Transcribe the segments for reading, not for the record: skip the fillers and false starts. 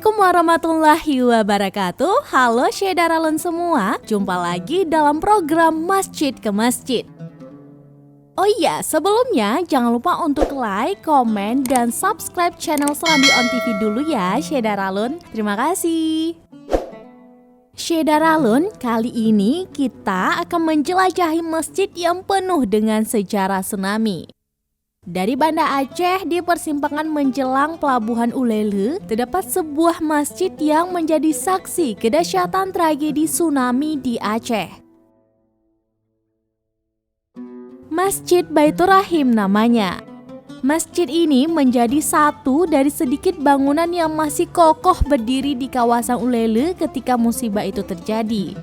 Assalamualaikum warahmatullahi wabarakatuh. Halo Syedaralun semua, jumpa lagi dalam program Masjid ke Masjid. Oh iya, sebelumnya jangan lupa untuk like, komen, dan subscribe channel Serambi On TV dulu ya Syedaralun. Terima kasih. Syedaralun, kali ini kita akan menjelajahi masjid yang penuh dengan sejarah tsunami. Dari Banda Aceh di persimpangan menjelang Pelabuhan Ulele, terdapat sebuah masjid yang menjadi saksi kedahsyatan tragedi tsunami di Aceh. Masjid Baitur Rahim namanya. Masjid ini menjadi satu dari sedikit bangunan yang masih kokoh berdiri di kawasan Ulele ketika musibah itu terjadi.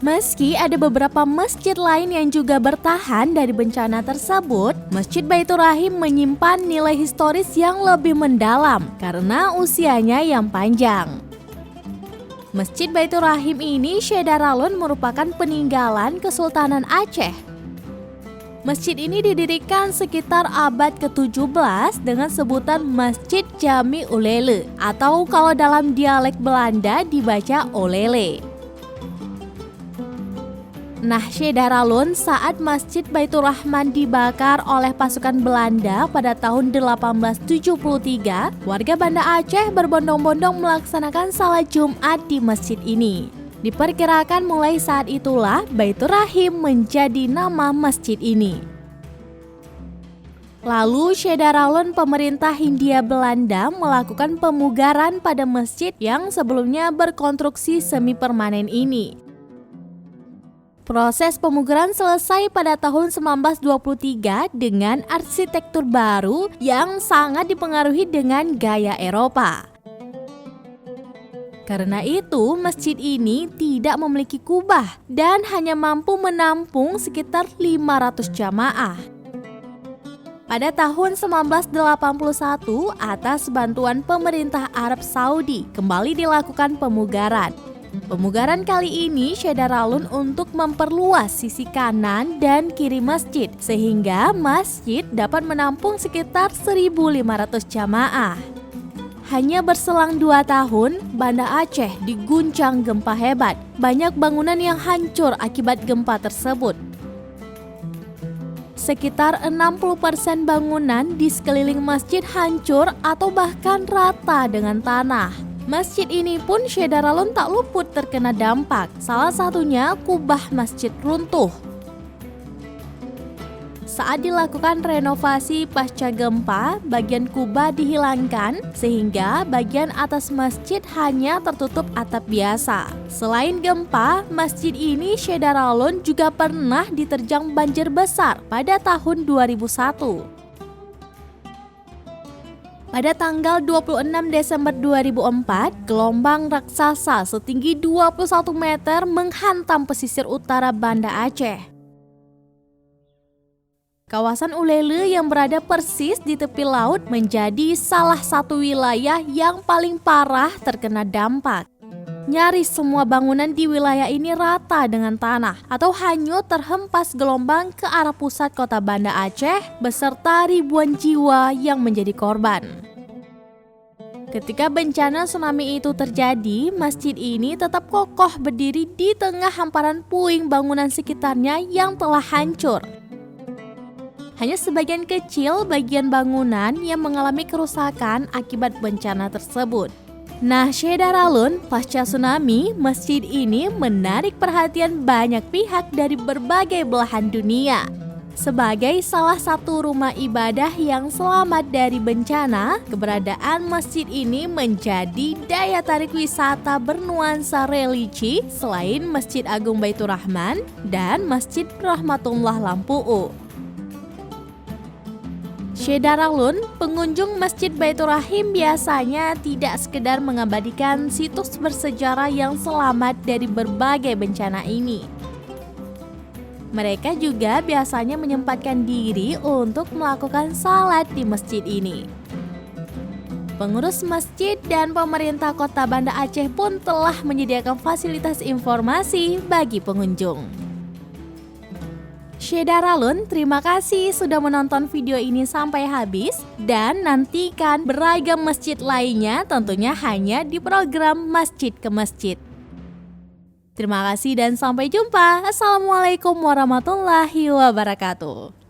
Meski ada beberapa masjid lain yang juga bertahan dari bencana tersebut, Masjid Baitur Rahim menyimpan nilai historis yang lebih mendalam karena usianya yang panjang. Masjid Baitur Rahim ini Syedaralun merupakan peninggalan Kesultanan Aceh. Masjid ini didirikan sekitar abad ke-17 dengan sebutan Masjid Jami Ulele atau kalau dalam dialek Belanda dibaca Olele. Nah, Syedaralun, saat Masjid Baitur Rahman dibakar oleh pasukan Belanda pada tahun 1873, warga Banda Aceh berbondong-bondong melaksanakan salat Jumat di masjid ini. Diperkirakan mulai saat itulah Baitur Rahim menjadi nama masjid ini. Lalu Syedaralun, pemerintah Hindia Belanda melakukan pemugaran pada masjid yang sebelumnya berkonstruksi semi permanen ini. Proses pemugaran selesai pada tahun 1923 dengan arsitektur baru yang sangat dipengaruhi dengan gaya Eropa. Karena itu, masjid ini tidak memiliki kubah dan hanya mampu menampung sekitar 500 jamaah. Pada tahun 1981, atas bantuan pemerintah Arab Saudi, kembali dilakukan pemugaran. Pemugaran kali ini Syedaralun untuk memperluas sisi kanan dan kiri masjid sehingga masjid dapat menampung sekitar 1.500 jamaah. Hanya berselang 2 tahun, Banda Aceh diguncang gempa hebat. Banyak bangunan yang hancur akibat gempa tersebut. Sekitar 60% bangunan di sekeliling masjid hancur atau bahkan rata dengan tanah. Masjid ini pun Syedaralun tak luput terkena dampak, salah satunya kubah masjid runtuh. Saat dilakukan renovasi pasca gempa, bagian kubah dihilangkan sehingga bagian atas masjid hanya tertutup atap biasa. Selain gempa, masjid ini Syedaralun juga pernah diterjang banjir besar pada tahun 2001. Pada tanggal 26 Desember 2004, gelombang raksasa setinggi 21 meter menghantam pesisir utara Banda Aceh. Kawasan Ulele yang berada persis di tepi laut menjadi salah satu wilayah yang paling parah terkena dampak. Nyaris semua bangunan di wilayah ini rata dengan tanah atau hanyut terhempas gelombang ke arah pusat kota Banda Aceh beserta ribuan jiwa yang menjadi korban. Ketika bencana tsunami itu terjadi, masjid ini tetap kokoh berdiri di tengah hamparan puing bangunan sekitarnya yang telah hancur. Hanya sebagian kecil bagian bangunan yang mengalami kerusakan akibat bencana tersebut. Nah, Syedaralun, pasca tsunami, masjid ini menarik perhatian banyak pihak dari berbagai belahan dunia. Sebagai salah satu rumah ibadah yang selamat dari bencana, keberadaan masjid ini menjadi daya tarik wisata bernuansa religi selain Masjid Agung Baitur Rahman dan Masjid Rahmatullah Lampu'u. Syedaralun, pengunjung Masjid Baitur Rahim biasanya tidak sekedar mengabadikan situs bersejarah yang selamat dari berbagai bencana ini. Mereka juga biasanya menyempatkan diri untuk melakukan salat di masjid ini. Pengurus masjid dan pemerintah kota Banda Aceh pun telah menyediakan fasilitas informasi bagi pengunjung. Syedaralun, terima kasih sudah menonton video ini sampai habis dan nantikan beragam masjid lainnya tentunya hanya di program Masjid ke Masjid. Terima kasih dan sampai jumpa. Assalamualaikum warahmatullahi wabarakatuh.